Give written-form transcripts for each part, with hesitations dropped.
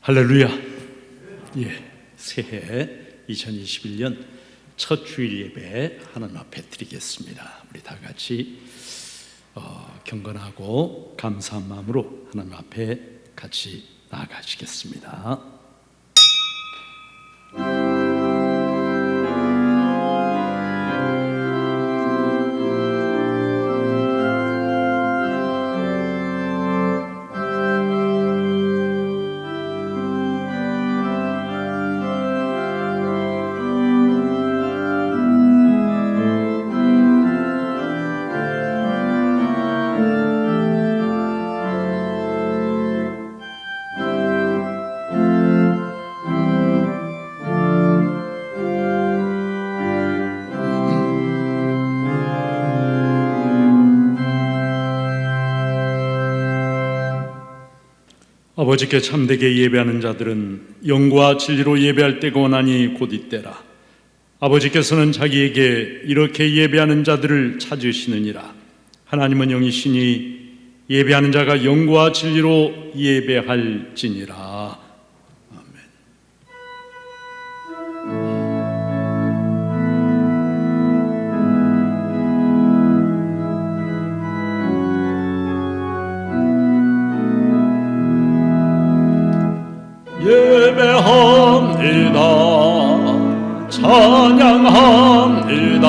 할렐루야. 새해 2021년 첫 주일 예배 하나님 앞에 드리겠습니다. 우리 다 같이 경건하고 감사한 마음으로 하나님 앞에 같이 나아가시겠습니다. 아버지께 참되게 예배하는 자들은 영과 진리로 예배할 때가 오나니 곧 이때라. 아버지께서는 자기에게 이렇게 예배하는 자들을 찾으시느니라. 하나님은 영이시니 예배하는 자가 영과 진리로 예배할지니라. 예배합니다. 찬양합니다.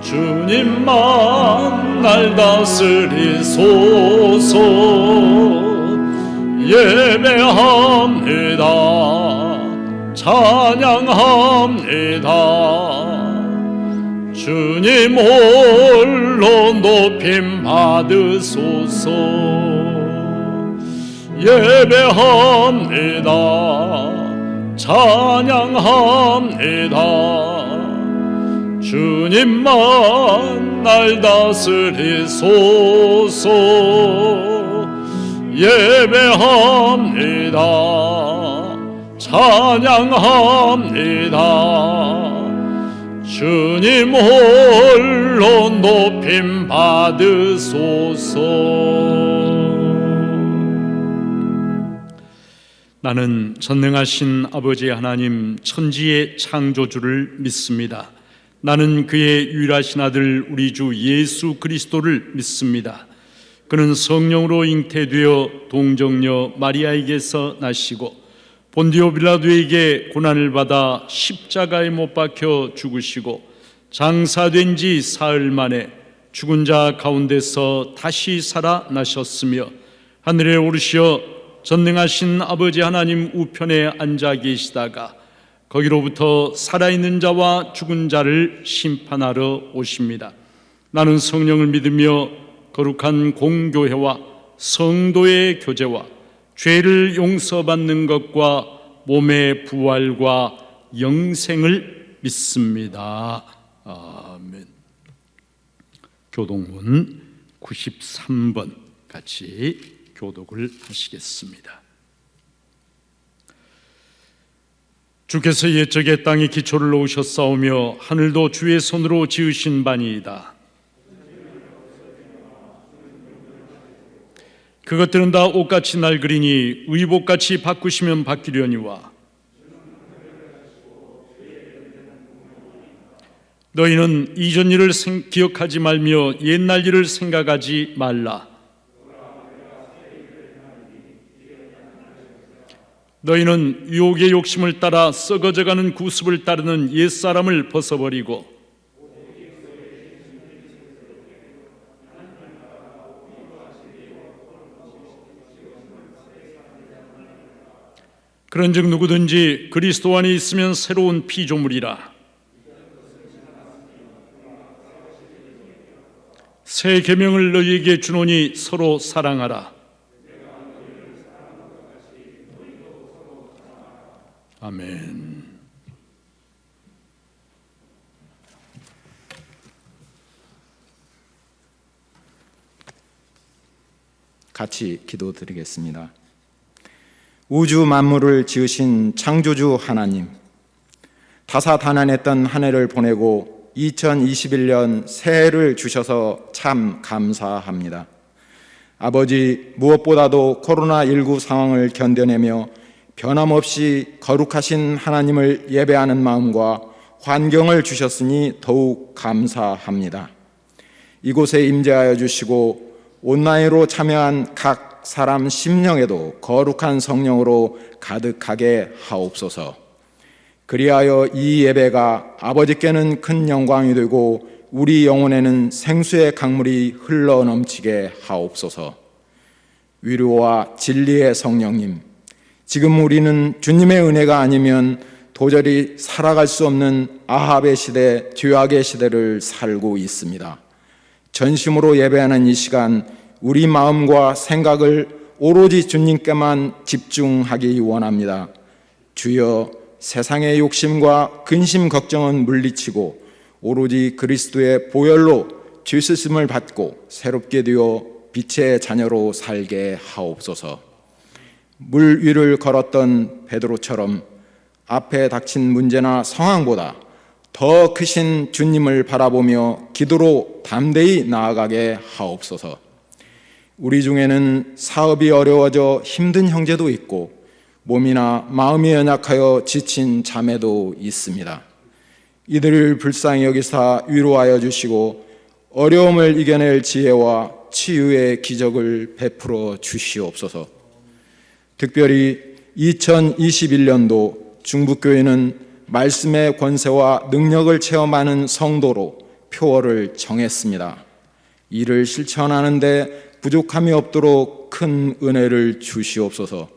주님만 날 다스리소서. 예배합니다. 찬양합니다. 주님 홀로 높임 받으소서. 예배합니다. 찬양합니다. 주님만 날 다스리소서. 예배합니다. 찬양합니다. 주님 홀로 높임 받으소서. 나는 전능하신 아버지 하나님 천지의 창조주를 믿습니다. 나는 그의 유일하신 아들 우리 주 예수 그리스도를 믿습니다. 그는 성령으로 잉태되어 동정녀 마리아에게서 나시고 본디오 빌라도에게 고난을 받아 십자가에 못 박혀 죽으시고 장사된 지 사흘 만에 죽은 자 가운데서 다시 살아나셨으며 하늘에 오르시어 전능하신 아버지 하나님 우편에 앉아 계시다가 거기로부터 살아있는 자와 죽은 자를 심판하러 오십니다. 나는 성령을 믿으며 거룩한 공교회와 성도의 교제와 죄를 용서받는 것과 몸의 부활과 영생을 믿습니다. 아멘. 교동문 93번 같이 교독을 하시겠습니다. 주께서 옛적에 땅에 기초를 놓으셨사오며 하늘도 주의 손으로 지으신 바니이다. 그것들은 다 옷같이 낡으리니 의복같이 바꾸시면 바뀌려니와 너희는 이전 일을 기억하지 말며 옛날 일을 생각하지 말라. 너희는 유혹의 욕심을 따라 썩어져가는 구습을 따르는 옛사람을 벗어버리고 그런즉 누구든지 그리스도 안에 있으면 새로운 피조물이라. 새 계명을 너희에게 주노니 서로 사랑하라. 아멘. 같이 기도드리겠습니다. 우주 만물을 지으신 창조주 하나님, 다사다난했던 한 해를 보내고 2021년 새해를 주셔서 참 감사합니다. 아버지, 무엇보다도 코로나19 상황을 견뎌내며 변함없이 거룩하신 하나님을 예배하는 마음과 환경을 주셨으니 더욱 감사합니다. 이곳에 임재하여 주시고 온라인으로 참여한 각 사람 심령에도 거룩한 성령으로 가득하게 하옵소서. 그리하여 이 예배가 아버지께는 큰 영광이 되고 우리 영혼에는 생수의 강물이 흘러 넘치게 하옵소서. 위로와 진리의 성령님, 지금 우리는 주님의 은혜가 아니면 도저히 살아갈 수 없는 아합의 시대, 죄악의 시대를 살고 있습니다. 전심으로 예배하는 이 시간, 우리 마음과 생각을 오로지 주님께만 집중하기 원합니다. 주여, 세상의 욕심과 근심 걱정은 물리치고 오로지 그리스도의 보혈로 죄 씻음을 받고 새롭게 되어 빛의 자녀로 살게 하옵소서. 물 위를 걸었던 베드로처럼 앞에 닥친 문제나 상황보다 더 크신 주님을 바라보며 기도로 담대히 나아가게 하옵소서. 우리 중에는 사업이 어려워져 힘든 형제도 있고 몸이나 마음이 연약하여 지친 자매도 있습니다. 이들을 불쌍히 여기사 위로하여 주시고 어려움을 이겨낼 지혜와 치유의 기적을 베풀어 주시옵소서. 특별히 2021년도 중북교회는 말씀의 권세와 능력을 체험하는 성도로 표어를 정했습니다. 이를 실천하는데 부족함이 없도록 큰 은혜를 주시옵소서.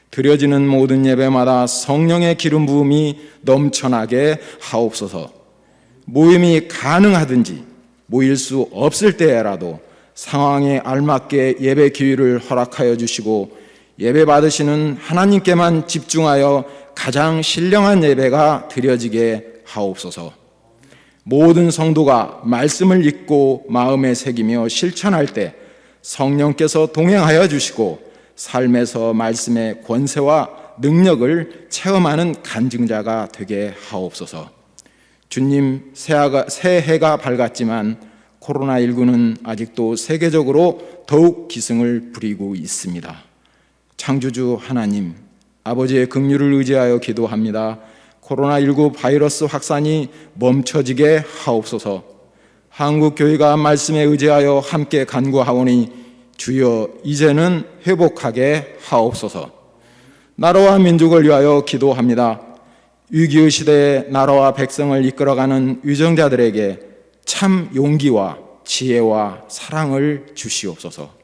드려지는 모든 예배마다 성령의 기름 부음이 넘쳐나게 하옵소서. 모임이 가능하든지 모일 수 없을 때라도 상황에 알맞게 예배 기회를 허락하여 주시고 예배 받으시는 하나님께만 집중하여 가장 신령한 예배가 드려지게 하옵소서. 모든 성도가 말씀을 읽고 마음에 새기며 실천할 때 성령께서 동행하여 주시고 삶에서 말씀의 권세와 능력을 체험하는 간증자가 되게 하옵소서. 주님, 새해가 밝았지만 코로나19는 아직도 세계적으로 더욱 기승을 부리고 있습니다. 창조주 하나님, 아버지의 긍휼을 의지하여 기도합니다. 코로나19 바이러스 확산이 멈춰지게 하옵소서. 한국교회가 말씀에 의지하여 함께 간구하오니 주여 이제는 회복하게 하옵소서. 나라와 민족을 위하여 기도합니다. 위기의 시대에 나라와 백성을 이끌어가는 위정자들에게 참 용기와 지혜와 사랑을 주시옵소서.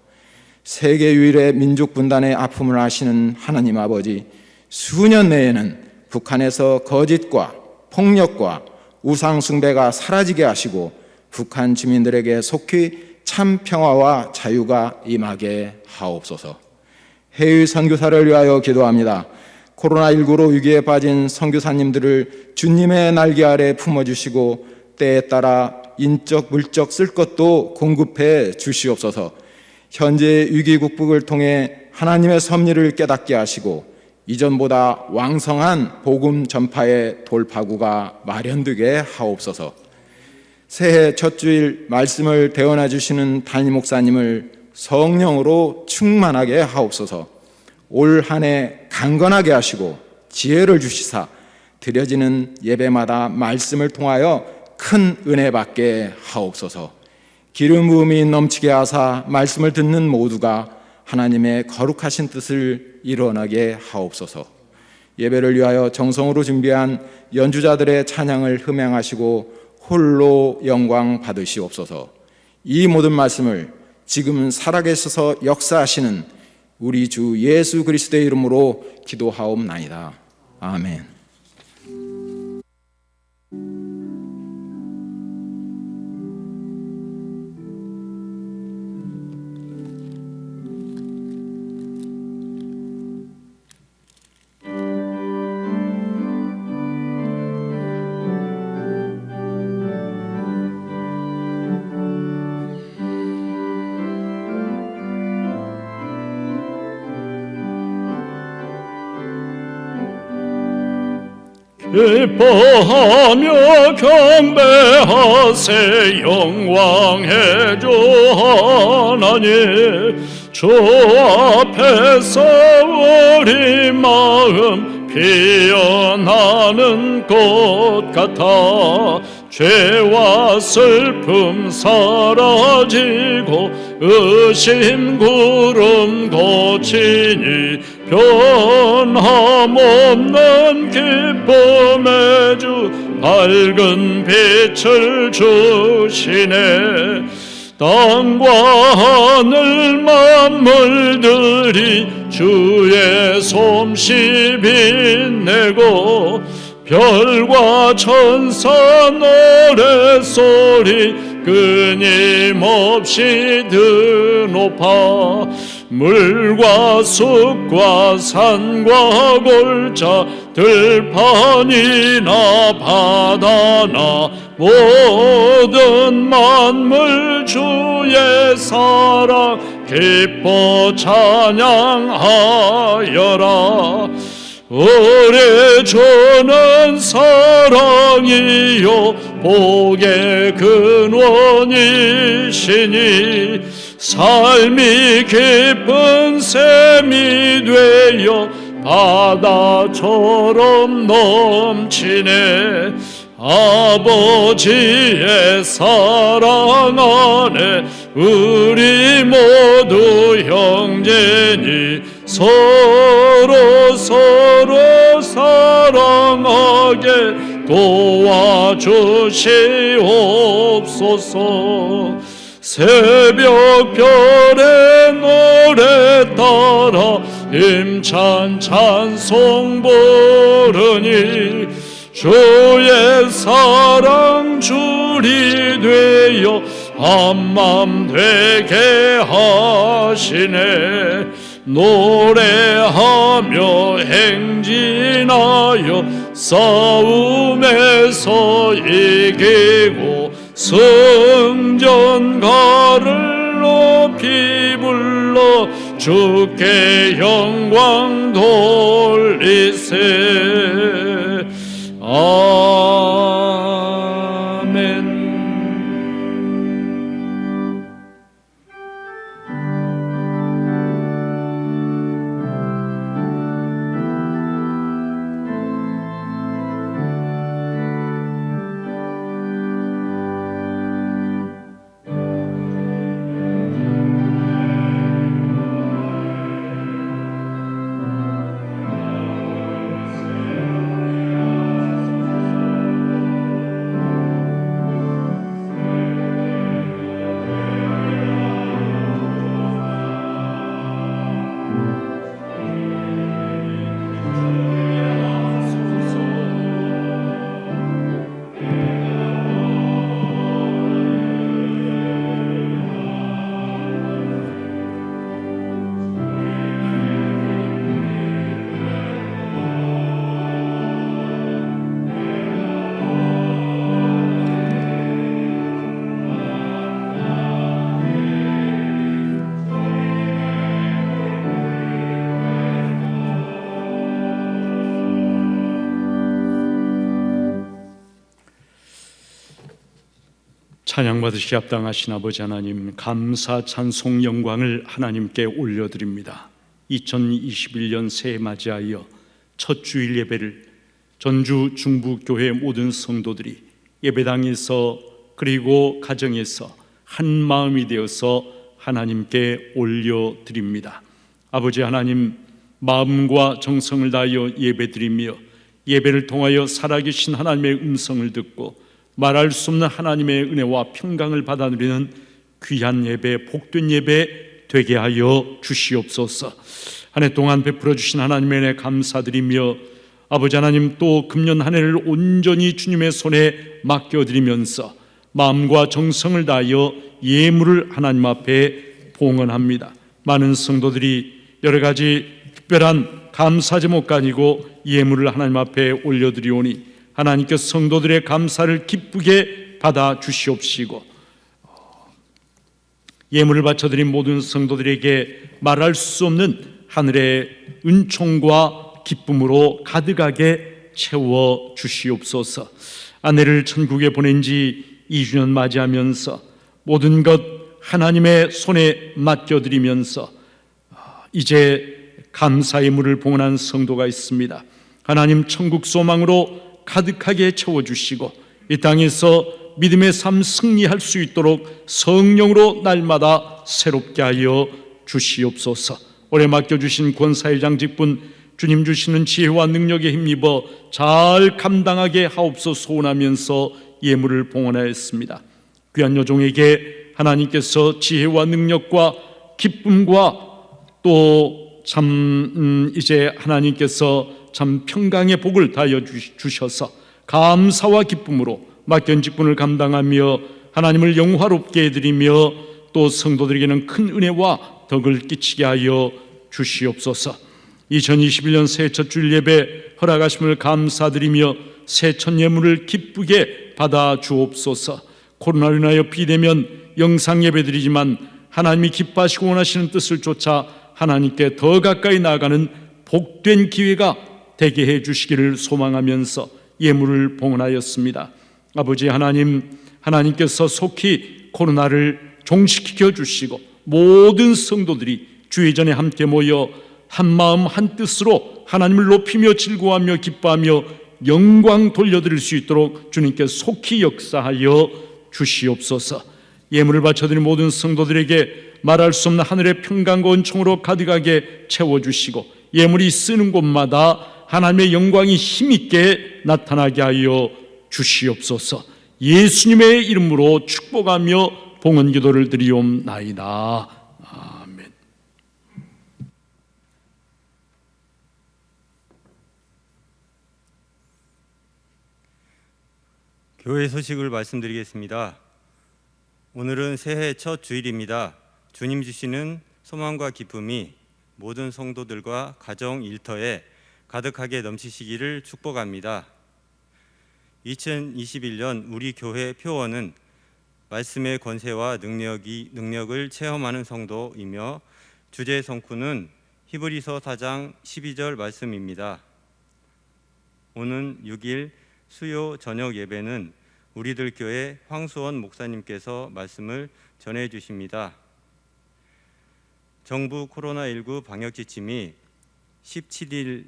세계 유일의 민족 분단의 아픔을 아시는 하나님 아버지, 수년 내에는 북한에서 거짓과 폭력과 우상 숭배가 사라지게 하시고 북한 주민들에게 속히 참 평화와 자유가 임하게 하옵소서. 해외 선교사를 위하여 기도합니다. 코로나19로 위기에 빠진 선교사님들을 주님의 날개 아래 품어주시고 때에 따라 인적 물적 쓸 것도 공급해 주시옵소서. 현재 위기 극복을 통해 하나님의 섭리를 깨닫게 하시고 이전보다 왕성한 복음 전파의 돌파구가 마련되게 하옵소서. 새해 첫 주일 말씀을 대언해 주시는 담임 목사님을 성령으로 충만하게 하옵소서. 올 한 해 강건하게 하시고 지혜를 주시사 드려지는 예배마다 말씀을 통하여 큰 은혜 받게 하옵소서. 기름 부음이 넘치게 하사 말씀을 듣는 모두가 하나님의 거룩하신 뜻을 이뤄나게 하옵소서. 예배를 위하여 정성으로 준비한 연주자들의 찬양을 흠양하시고 홀로 영광 받으시옵소서. 이 모든 말씀을 지금 살아계셔서 역사하시는 우리 주 예수 그리스도의 이름으로 기도하옵나이다. 아멘. 기뻐하며 경배하세 영광해 주 하나님. 주 앞에서 우리 마음 피어나는 꽃 같아 죄와 슬픔 사라지고 의심 구름 고치니 변함없는 기쁨의 주 밝은 빛을 주시네. 땅과 하늘 만물들이 주의 솜씨 빛내고 별과 천사 노래소리 끊임없이 드높아 물과 숲과 산과 골짜 들판이나 바다나 모든 만물 주의 사랑 기뻐 찬양하여라. 우리 주는 사랑이요 복의 근원이시니 삶이 깊은 샘이 되어 바다처럼 넘치네. 아버지의 사랑 안에 우리 모두 형제니 서로 사랑하게 도와주시옵소서. 새벽별의 노래 따라 힘찬 찬송 부르니 주의 사랑 줄이 되어 한맘 되게 하시네. 노래하며 행진하여 싸움에서 이기고 승전가를 높이 불러 주께 영광 돌리세. 아멘. 찬양받으시기 합당하신 아버지 하나님, 감사 찬송 영광을 하나님께 올려드립니다. 2021년 새해 맞이하여 첫 주일 예배를 전주 중부교회 모든 성도들이 예배당에서 그리고 가정에서 한 마음이 되어서 하나님께 올려드립니다. 아버지 하나님, 마음과 정성을 다하여 예배드리며 예배를 통하여 살아계신 하나님의 음성을 듣고 말할 수 없는 하나님의 은혜와 평강을 받아 누리는 귀한 예배, 복된 예배 되게 하여 주시옵소서. 한 해 동안 베풀어 주신 하나님의 은혜 감사드리며 아버지 하나님, 또 금년 한 해를 온전히 주님의 손에 맡겨드리면서 마음과 정성을 다하여 예물을 하나님 앞에 봉헌합니다. 많은 성도들이 여러 가지 특별한 감사 제목가 아니고 예물을 하나님 앞에 올려드리오니 하나님께 성도들의 감사를 기쁘게 받아 주시옵시고, 예물을 바쳐드린 모든 성도들에게 말할 수 없는 하늘의 은총과 기쁨으로 가득하게 채워 주시옵소서. 아내를 천국에 보낸 지 2주년 맞이하면서 모든 것 하나님의 손에 맡겨드리면서 이제 감사의 물을 봉헌한 성도가 있습니다. 하나님 천국 소망으로 가득하게 채워주시고 이 땅에서 믿음의 삶 승리할 수 있도록 성령으로 날마다 새롭게 하여 주시옵소서. 올해 맡겨주신 권사회 장직분 주님 주시는 지혜와 능력에 힘입어 잘 감당하게 하옵소서 소원하면서 예물을 봉헌하였습니다. 귀한 여종에게 하나님께서 지혜와 능력과 기쁨과 또 이제 하나님께서 참 평강의 복을 다하여 주셔서 감사와 기쁨으로 맡겨진 직분을 감당하며 하나님을 영화롭게 해드리며 또 성도들에게는 큰 은혜와 덕을 끼치게 하여 주시옵소서. 2021년 새해 첫 주일 예배 허락하심을 감사드리며 새 첫 예물을 기쁘게 받아 주옵소서. 코로나로 인하여 비대면 영상 예배드리지만 하나님이 기뻐하시고 원하시는 뜻을 쫓아 하나님께 더 가까이 나아가는 복된 기회가 되게 해 주시기를 소망하면서 예물을 봉헌하였습니다. 아버지 하나님, 하나님께서 속히 코로나를 종식시켜 주시고 모든 성도들이 주의 전에 함께 모여 한 마음 한 뜻으로 하나님을 높이며 즐거워하며 기뻐하며 영광 돌려드릴 수 있도록 주님께 속히 역사하여 주시옵소서. 예물을 바쳐드린 모든 성도들에게 말할 수 없는 하늘의 평강과 은총으로 가득하게 채워주시고 예물이 쓰는 곳마다 하나님의 영광이 힘있게 나타나게 하여 주시옵소서. 예수님의 이름으로 축복하며 봉헌 기도를 드리옵나이다. 아멘. 교회 소식을 말씀드리겠습니다. 오늘은 새해 첫 주일입니다. 주님 주시는 소망과 기쁨이 모든 성도들과 가정 일터에 가득하게 넘치시기를 축복합니다. 2021년 우리 교회 표어는 말씀의 권세와 능력을 체험하는 성도이며 주제 성구는 히브리서 4장 12절 말씀입니다. 오는 6일 수요 저녁 예배는 우리들 교회 황수원 목사님께서 말씀을 전해 주십니다. 정부 코로나19 방역 지침이 17일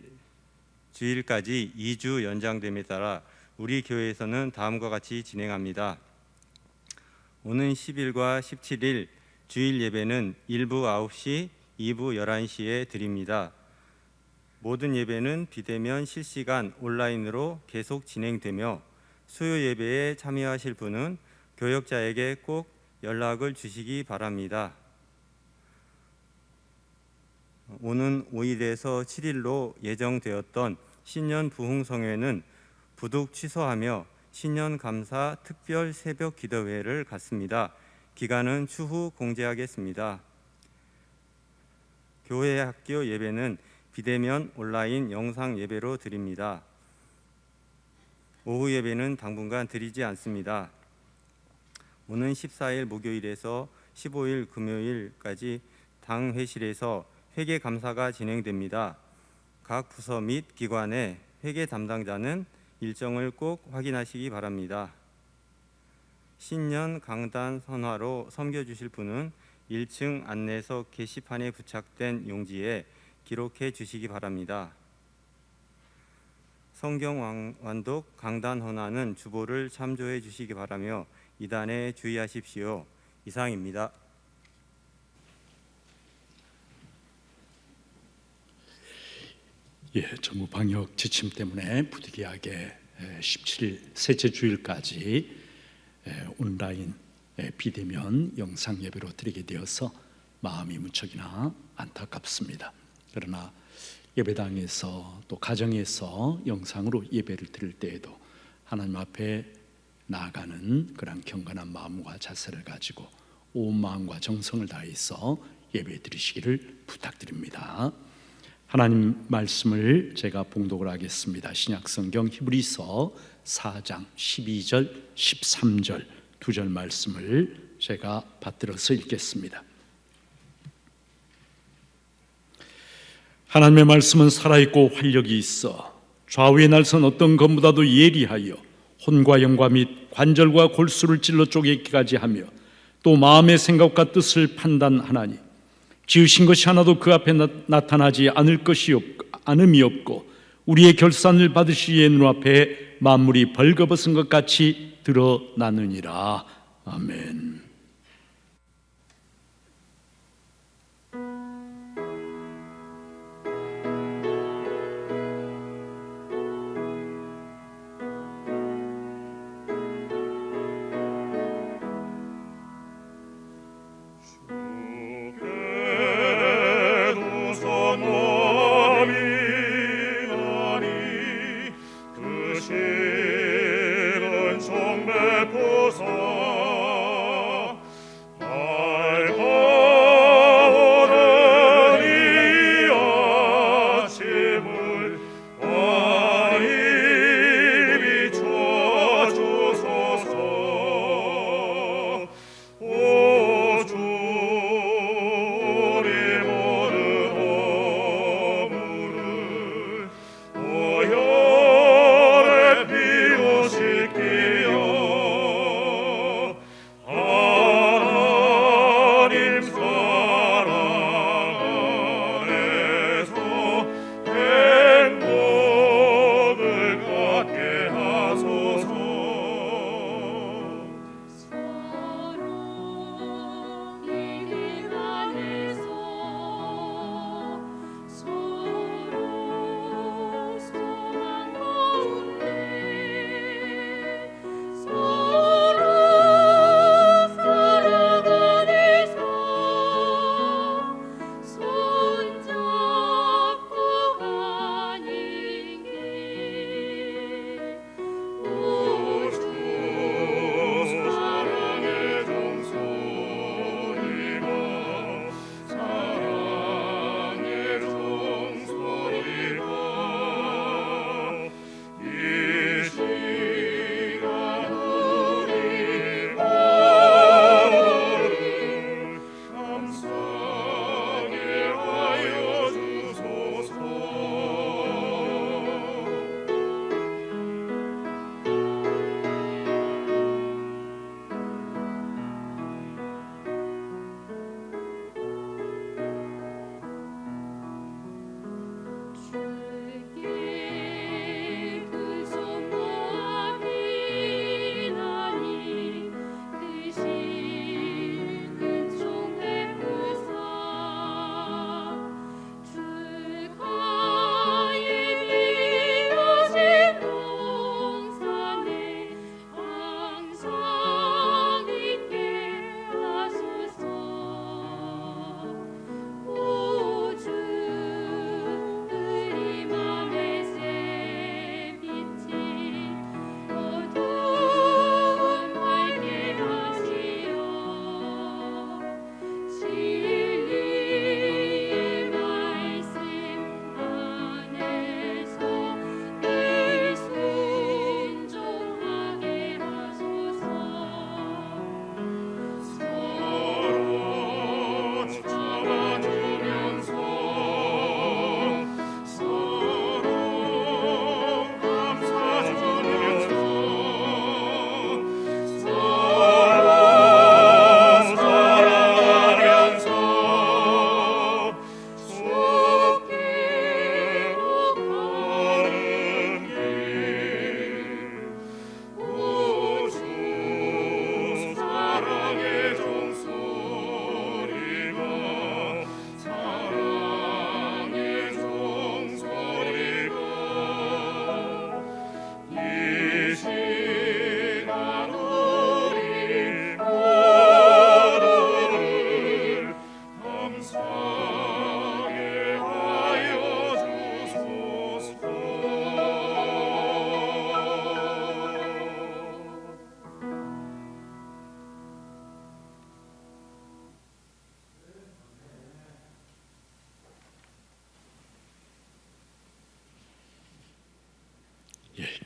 주일까지 2주 연장됨에 따라 우리 교회에서는 다음과 같이 진행합니다. 오는 10일과 17일 주일 예배는 1부 9시, 2부 11시에 드립니다. 모든 예배는 비대면 실시간 온라인으로 계속 진행되며 수요 예배에 참여하실 분은 교역자에게 꼭 연락을 주시기 바랍니다. 오는 5일에서 7일로 예정되었던 신년 부흥성회는 부득 취소하며 신년 감사 특별 새벽 기도회를 갖습니다. 기간은 추후 공지하겠습니다. 교회 학교 예배는 비대면 온라인 영상 예배로 드립니다. 오후 예배는 당분간 드리지 않습니다. 오는 14일 목요일에서 15일 금요일까지 당 회실에서 회계 감사가 진행됩니다. 각 부서 및 기관의 회계 담당자는 일정을 꼭 확인하시기 바랍니다. 신년 강단 선화로 섬겨주실 분은 1층 안내석 게시판에 부착된 용지에 기록해 주시기 바랍니다. 성경 완독 강단 헌화는 주보를 참조해 주시기 바라며 이단에 주의하십시오. 이상입니다. 정부 방역 지침 때문에 부득이하게 17일 셋째 주일까지 온라인 비대면 영상 예배로 드리게 되어서 마음이 무척이나 안타깝습니다. 그러나 예배당에서 또 가정에서 영상으로 예배를 드릴 때에도 하나님 앞에 나아가는 그런 경건한 마음과 자세를 가지고 온 마음과 정성을 다해서 예배 드리시기를 부탁드립니다. 하나님 말씀을 제가 봉독을 하겠습니다. 신약성경 히브리서 4장 12절 13절 두 절 말씀을 제가 받들어서 읽겠습니다. 하나님의 말씀은 살아있고 활력이 있어 좌우의 날선 어떤 것보다도 예리하여 혼과 영과 및 관절과 골수를 찔러 쪼개기까지 하며 또 마음의 생각과 뜻을 판단하나니 지으신 것이 하나도 그 앞에 나타나지 않음이 없고 우리의 결산을 받으시기에 눈앞에 만물이 벌거벗은 것 같이 드러나느니라. 아멘.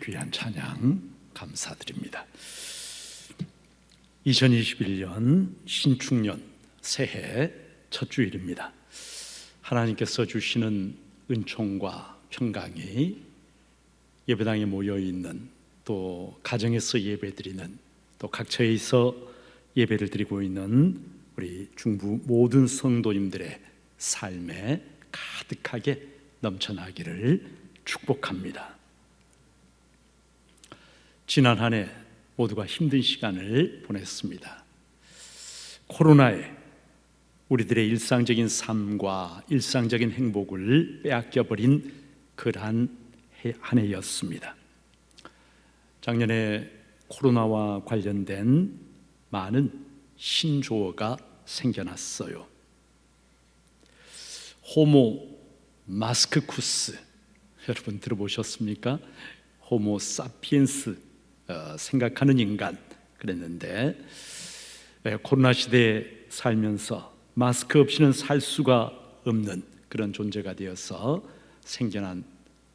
귀한 찬양 감사드립니다. 2021년 신축년 새해 첫 주일입니다. 하나님께서 주시는 은총과 평강이 예배당에 모여 있는, 또 가정에서 예배드리는, 또 각처에서 예배를 드리고 있는 우리 중부 모든 성도님들의 삶에 가득하게 넘쳐나기를 축복합니다. 지난 한 해 모두가 힘든 시간을 보냈습니다. 코로나에 우리들의 일상적인 삶과 일상적인 행복을 빼앗겨버린 그러한 한 해였습니다. 작년에 코로나와 관련된 많은 신조어가 생겨났어요. 호모 마스크쿠스, 여러분 들어보셨습니까? 호모 사피엔스, 생각하는 인간, 그랬는데 코로나 시대에 살면서 마스크 없이는 살 수가 없는 그런 존재가 되어서 생겨난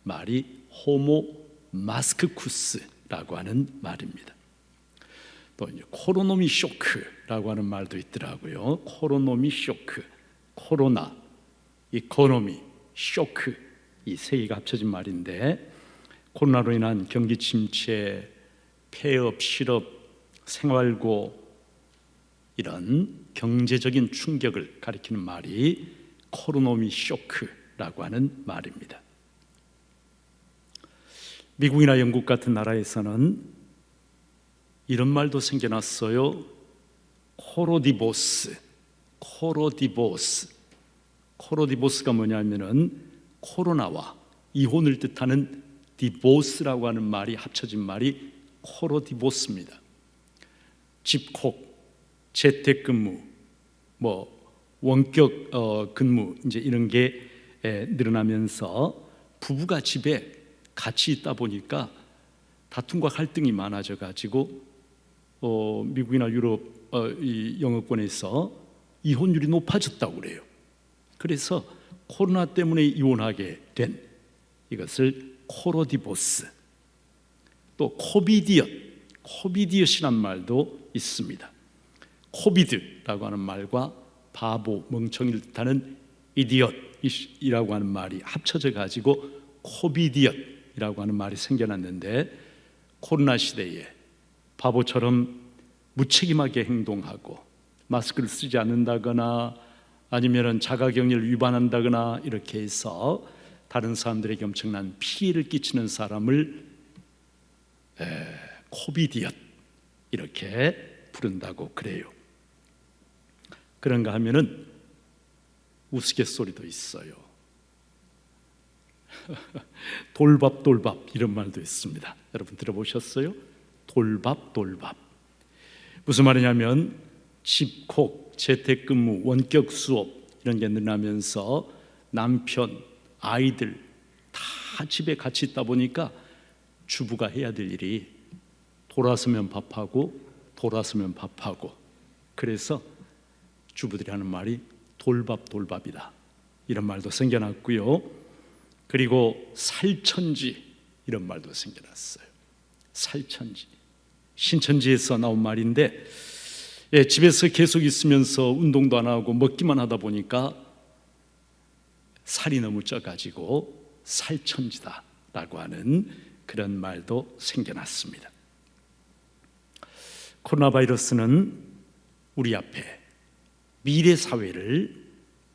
말이 호모 마스크쿠스라고 하는 말입니다. 또 이제 코로노미 쇼크라고 하는 말도 있더라고요. 코로노미 쇼크, 코로나, 이코노미, 쇼크, 이 세 개가 합쳐진 말인데, 코로나로 인한 경기 침체, 폐업, 실업, 생활고, 이런 경제적인 충격을 가리키는 말이 코로노미 쇼크라고 하는 말입니다. 미국이나 영국 같은 나라에서는 이런 말도 생겨났어요. 코로디보스. 코로디보스가 뭐냐면은 코로나와 이혼을 뜻하는 디보스라고 하는 말이 합쳐진 말이 코로디보스입니다. 집콕, 재택근무, 원격 근무, 이제 이런 게 늘어나면서 부부가 집에 같이 있다 보니까 다툼과 갈등이 많아져 가지고 미국이나 유럽 이 영어권에서 이혼율이 높아졌다고 그래요. 그래서 코로나 때문에 이혼하게 된 이것을 코로디보스, 또 코비디엇이란 말도 있습니다. 코비드라고 하는 말과 바보, 멍청이를 뜻하는 이디엇이라고 하는 말이 합쳐져 가지고 코비디엇이라고 하는 말이 생겨났는데, 코로나 시대에 바보처럼 무책임하게 행동하고 마스크를 쓰지 않는다거나 아니면 자가격리를 위반한다거나 이렇게 해서 다른 사람들에게 엄청난 피해를 끼치는 사람을 코비디엇 이렇게 부른다고 그래요. 그런가 하면은 우스갯소리도 있어요. 돌밥 이런 말도 있습니다. 여러분 들어보셨어요? 돌밥. 무슨 말이냐면 집콕, 재택근무, 원격 수업 이런 게 늘어나면서 남편, 아이들 다 집에 같이 있다 보니까 주부가 해야 될 일이 돌아서면 밥하고 그래서 주부들이 하는 말이 돌밥이다 이런 말도 생겨났고요. 그리고 살천지 이런 말도 생겨났어요. 살천지, 신천지에서 나온 말인데, 집에서 계속 있으면서 운동도 안 하고 먹기만 하다 보니까 살이 너무 쪄가지고 살천지다라고 하는 그런 말도 생겨났습니다. 코로나 바이러스는 우리 앞에 미래 사회를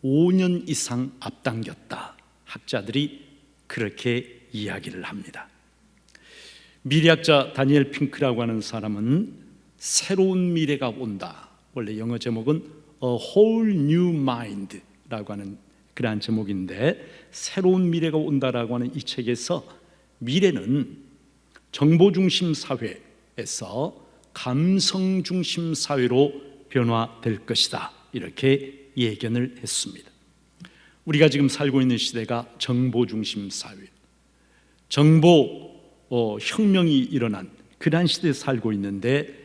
5년 이상 앞당겼다, 학자들이 그렇게 이야기를 합니다. 미래학자 다니엘 핑크라고 하는 사람은 새로운 미래가 온다, 원래 영어 제목은 A Whole New Mind라고 하는 그러한 제목인데, 새로운 미래가 온다라고 하는 이 책에서 미래는 정보 중심 사회에서 감성 중심 사회로 변화될 것이다, 이렇게 예견을 했습니다. 우리가 지금 살고 있는 시대가 정보 중심 사회, 정보 혁명이 일어난 그러한 시대에 살고 있는데,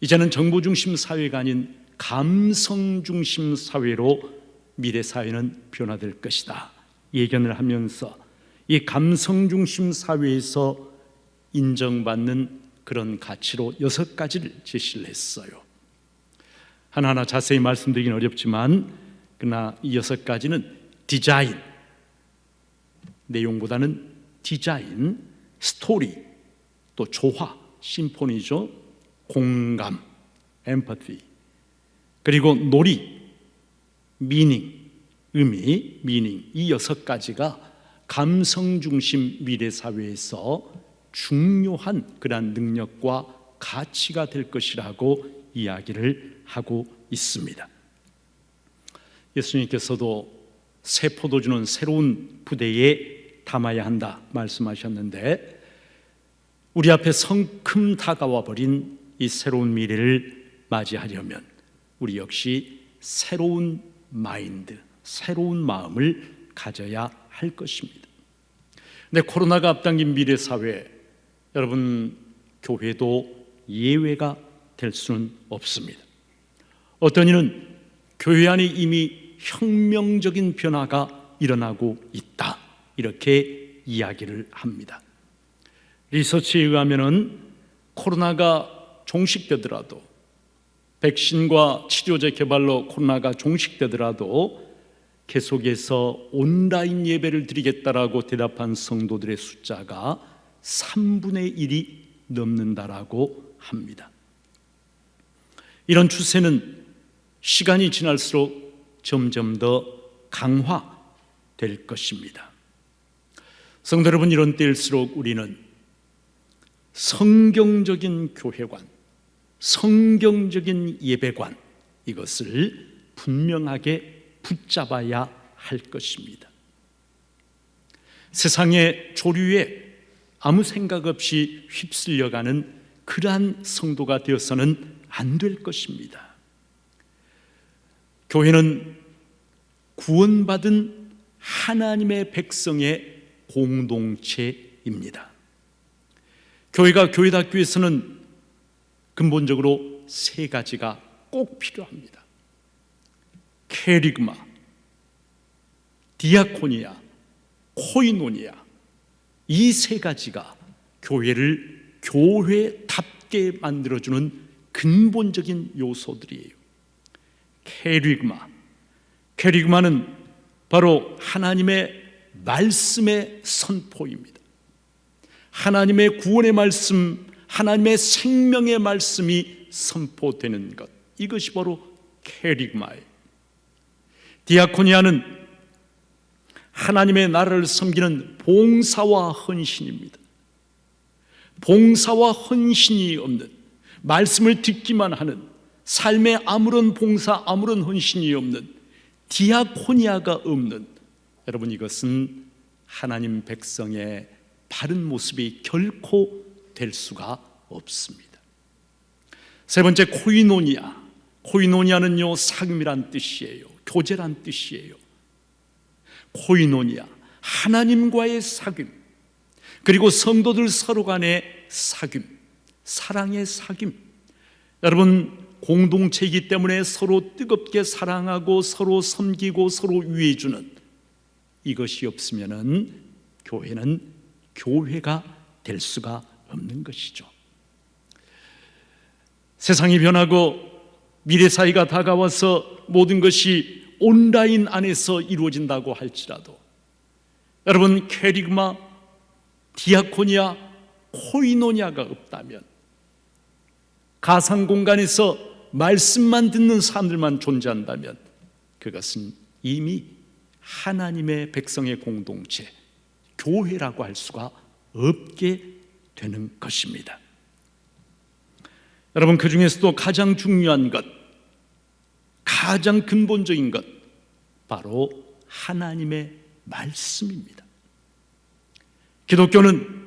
이제는 정보 중심 사회가 아닌 감성 중심 사회로 미래 사회는 변화될 것이다 예견을 하면서, 이 감성 중심 사회에서 인정받는 그런 가치로 6가지를 제시를 했어요. 하나하나 자세히 말씀드리긴 어렵지만, 그러나 이 6가지는 디자인, 내용보다는 디자인, 스토리, 또 조화, 심포니죠. 공감, empathy, 그리고 놀이, 미닝, 의미, 미닝, 이 6가지가 감성 중심 미래 사회에서 중요한 그러한 능력과 가치가 될 것이라고 이야기를 하고 있습니다. 예수님께서도 새 포도주는 새로운 부대에 담아야 한다 말씀하셨는데, 우리 앞에 성큼 다가와 버린 이 새로운 미래를 맞이하려면 우리 역시 새로운 마인드, 새로운 마음을 가져야 할 것입니다. 근데 코로나가 앞당긴 미래 사회, 여러분, 교회도 예외가 될 수는 없습니다. 어떤 이는 교회 안에 이미 혁명적인 변화가 일어나고 있다, 이렇게 이야기를 합니다. 리서치에 의하면은 코로나가 종식되더라도, 백신과 치료제 개발로 코로나가 종식되더라도 계속해서 온라인 예배를 드리겠다라고 대답한 성도들의 숫자가 3분의 1이 넘는다라고 합니다. 이런 추세는 시간이 지날수록 점점 더 강화될 것입니다. 성도 여러분, 이런 때일수록 우리는 성경적인 교회관, 성경적인 예배관, 이것을 분명하게 붙잡아야 할 것입니다. 세상의 조류에 아무 생각 없이 휩쓸려가는 그러한 성도가 되어서는 안 될 것입니다. 교회는 구원받은 하나님의 백성의 공동체입니다. 교회가 교회답기 위해서는 근본적으로 3가지가 꼭 필요합니다. 캐리그마, 디아코니아, 코이노니아, 이 3가지가 교회를 교회답게 만들어주는 근본적인 요소들이에요. 캐리그마는 바로 하나님의 말씀의 선포입니다. 하나님의 구원의 말씀, 하나님의 생명의 말씀이 선포되는 것, 이것이 바로 캐리그마예요. 디아코니아는 하나님의 나라를 섬기는 봉사와 헌신입니다. 봉사와 헌신이 없는, 말씀을 듣기만 하는, 삶에 아무런 봉사, 아무런 헌신이 없는, 디아코니아가 없는, 여러분, 이것은 하나님 백성의 바른 모습이 결코 될 수가 없습니다. 3번째, 코이노니아는요, 사귐이란 뜻이에요. 교제란 뜻이에요. 코이노니아, 하나님과의 사귐, 그리고 성도들 서로 간의 사귐, 사랑의 사귐. 여러분, 공동체이기 때문에 서로 뜨겁게 사랑하고 서로 섬기고 서로 위해주는, 이것이 없으면은 교회는 교회가 될 수가 없는 것이죠. 세상이 변하고 미래 사회가 다가와서 모든 것이 온라인 안에서 이루어진다고 할지라도, 여러분, 캐리그마, 디아코니아, 코이노니아가 없다면, 가상 공간에서 말씀만 듣는 사람들만 존재한다면, 그것은 이미 하나님의 백성의 공동체, 교회라고 할 수가 없게 되는 것입니다. 여러분, 그 중에서도 가장 중요한 것, 가장 근본적인 것, 바로 하나님의 말씀입니다. 기독교는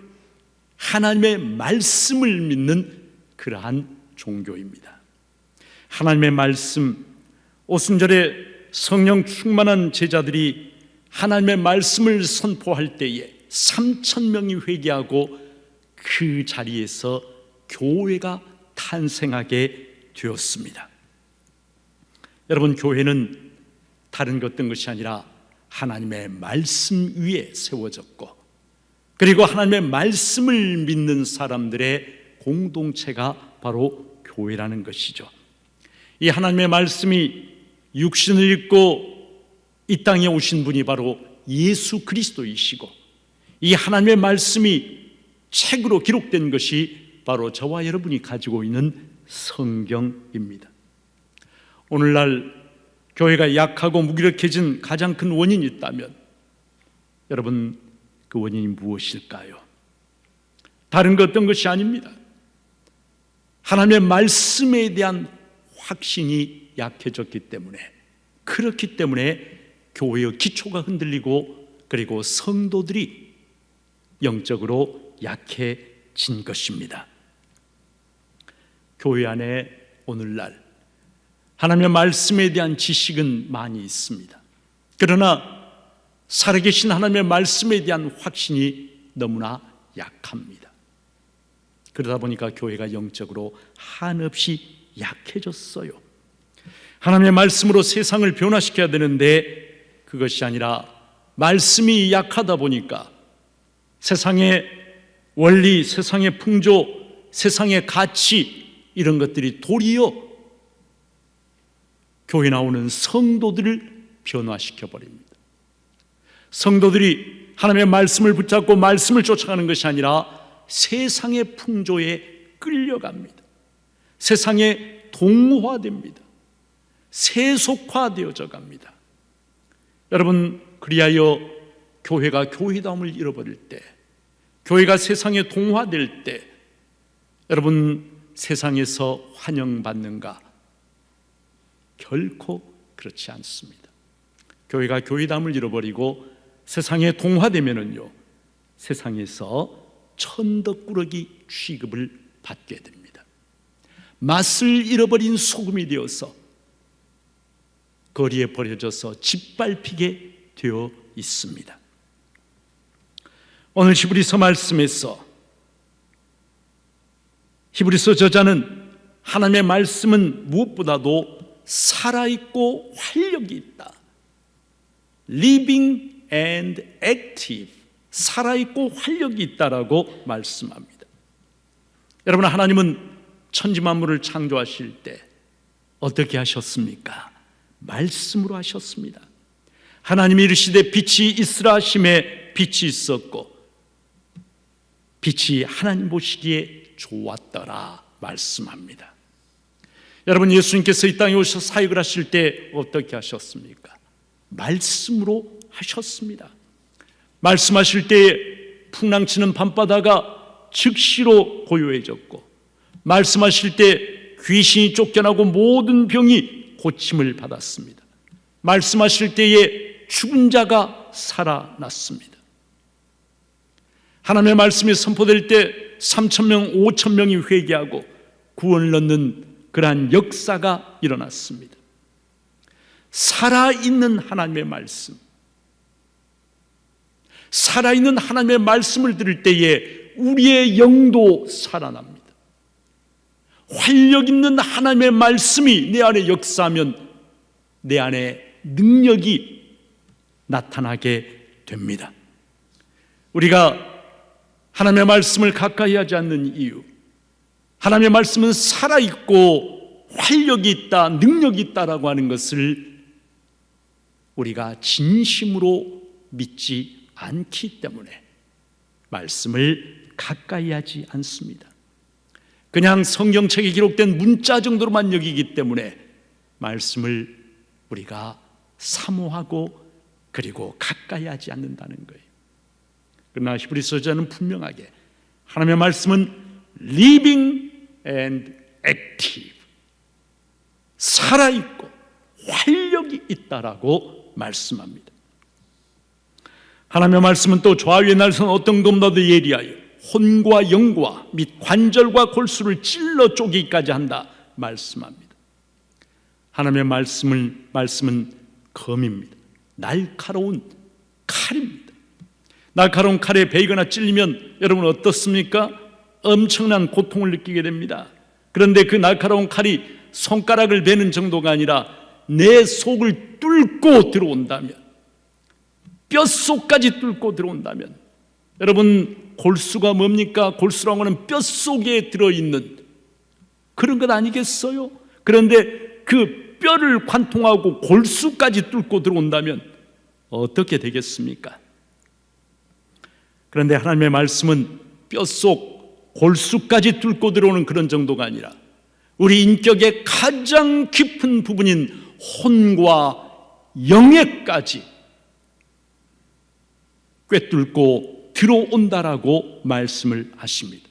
하나님의 말씀을 믿는 그러한 종교입니다. 하나님의 말씀, 오순절에 성령 충만한 제자들이 하나님의 말씀을 선포할 때에 3,000명이 회개하고 그 자리에서 교회가 탄생하게 되었습니다. 여러분, 교회는 다른 어떤 것이 아니라 하나님의 말씀 위에 세워졌고, 그리고 하나님의 말씀을 믿는 사람들의 공동체가 바로 교회라는 것이죠. 이 하나님의 말씀이 육신을 입고 이 땅에 오신 분이 바로 예수 그리스도이시고, 이 하나님의 말씀이 책으로 기록된 것이 바로 저와 여러분이 가지고 있는 성경입니다. 오늘날 교회가 약하고 무기력해진 가장 큰 원인이 있다면 여러분, 그 원인이 무엇일까요? 다른 것 어떤 것이 아닙니다. 하나님의 말씀에 대한 확신이 약해졌기 때문에, 그렇기 때문에 교회의 기초가 흔들리고 그리고 성도들이 영적으로 약해진 것입니다. 교회 안에 오늘날 하나님의 말씀에 대한 지식은 많이 있습니다. 그러나 살아계신 하나님의 말씀에 대한 확신이 너무나 약합니다. 그러다 보니까 교회가 영적으로 한없이 약해졌어요. 하나님의 말씀으로 세상을 변화시켜야 되는데 그것이 아니라 말씀이 약하다 보니까 세상의 원리, 세상의 풍조, 세상의 가치, 이런 것들이 도리어 교회 나오는 성도들을 변화시켜 버립니다. 성도들이 하나님의 말씀을 붙잡고 말씀을 쫓아가는 것이 아니라 세상의 풍조에 끌려갑니다. 세상에 동화됩니다. 세속화되어져 갑니다. 여러분, 그리하여 교회가 교회다움을 잃어버릴 때, 교회가 세상에 동화될 때 여러분, 세상에서 환영받는가? 결코 그렇지 않습니다. 교회가 교회다움을 잃어버리고 세상에 동화되면은요, 세상에서 천덕꾸러기 취급을 받게 됩니다. 맛을 잃어버린 소금이 되어서 거리에 버려져서 짓밟히게 되어 있습니다. 오늘 히브리서 말씀에서 히브리서 저자는 하나님의 말씀은 무엇보다도 살아있고 활력이 있다. Living and active, 살아있고 활력이 있다라고 말씀합니다. 여러분, 하나님은 천지만물을 창조하실 때 어떻게 하셨습니까? 말씀으로 하셨습니다. 하나님이 이르시되 빛이 있으라 하심에 빛이 있었고 빛이 하나님 보시기에 좋았더라 말씀합니다. 여러분, 예수님께서 이 땅에 오셔서 사역을 하실 때 어떻게 하셨습니까? 말씀으로 하셨습니다. 말씀하실 때에 풍랑치는 밤바다가 즉시로 고요해졌고, 말씀하실 때 귀신이 쫓겨나고 모든 병이 고침을 받았습니다. 말씀하실 때에 죽은 자가 살아났습니다. 하나님의 말씀이 선포될 때 3,000명, 5,000명이 회개하고 구원을 얻는 그러한 역사가 일어났습니다. 살아있는 하나님의 말씀, 살아있는 하나님의 말씀을 들을 때에 우리의 영도 살아납니다. 활력 있는 하나님의 말씀이 내 안에 역사하면 내 안에 능력이 나타나게 됩니다. 우리가 하나님의 말씀을 가까이 하지 않는 이유, 하나님의 말씀은 살아있고 활력이 있다, 능력이 있다라고 하는 것을 우리가 진심으로 믿지 않기 때문에 말씀을 가까이 하지 않습니다. 그냥 성경책에 기록된 문자 정도로만 여기기 때문에 말씀을 우리가 사모하고 그리고 가까이 하지 않는다는 거예요. 그러나 히브리서 저자는 분명하게 하나님의 말씀은 living and active, 살아있고 활력이 있다라고 말씀합니다. 하나님의 말씀은 또 좌우의 날선 어떤 것보다도 예리하여 혼과 영과 및 관절과 골수를 찔러 쪼개기까지 한다 말씀합니다. 하나님의 말씀은 검입니다. 날카로운 칼입니다. 날카로운 칼에 베이거나 찔리면 여러분 어떻습니까? 엄청난 고통을 느끼게 됩니다. 그런데 그 날카로운 칼이 손가락을 베는 정도가 아니라 내 속을 뚫고 들어온다면, 뼛속까지 뚫고 들어온다면, 여러분 골수가 뭡니까? 골수라고 하는 뼛속에 들어있는 그런 것 아니겠어요? 그런데 그 뼈를 관통하고 골수까지 뚫고 들어온다면 어떻게 되겠습니까? 그런데 하나님의 말씀은 뼛속 골수까지 뚫고 들어오는 그런 정도가 아니라 우리 인격의 가장 깊은 부분인 혼과 영에까지 꿰뚫고 들어온다라고 말씀을 하십니다.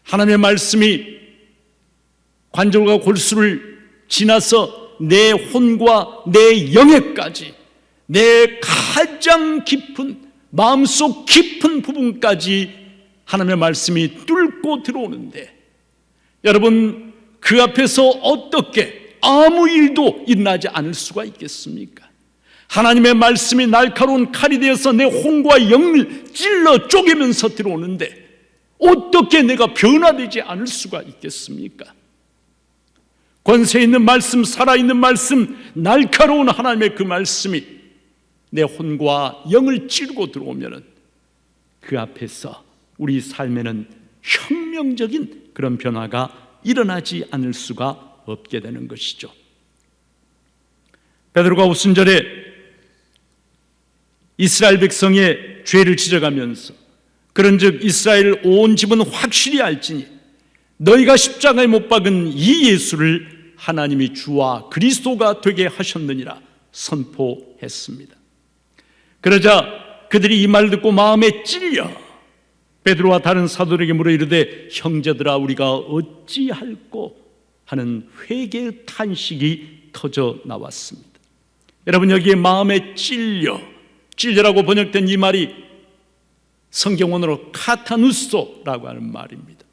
하나님의 말씀이 관절과 골수를 지나서 내 혼과 내 영에까지, 내 가장 깊은 마음속 깊은 부분까지 하나님의 말씀이 뚫고 들어오는데, 여러분 그 앞에서 어떻게 아무 일도 일어나지 않을 수가 있겠습니까? 하나님의 말씀이 날카로운 칼이 되어서 내 혼과 영을 찔러 쪼개면서 들어오는데 어떻게 내가 변화되지 않을 수가 있겠습니까? 권세 있는 말씀, 살아있는 말씀, 날카로운 하나님의 그 말씀이 내 혼과 영을 찌르고 들어오면 그 앞에서 우리 삶에는 혁명적인 그런 변화가 일어나지 않을 수가 없게 되는 것이죠. 베드로가 오순절에 이스라엘 백성의 죄를 지적하면서 그런즉 이스라엘 온 집은 확실히 알지니 너희가 십자가에 못 박은 이 예수를 하나님이 주와 그리스도가 되게 하셨느니라 선포했습니다. 그러자 그들이 이 말을 듣고 마음에 찔려 베드로와 다른 사도들에게 물어 이르되 형제들아 우리가 어찌할꼬 하는 회개의 탄식이 터져 나왔습니다. 여러분 여기에 마음에 찔려라고 번역된 이 말이 성경원어로 카타누소라고 하는 말입니다.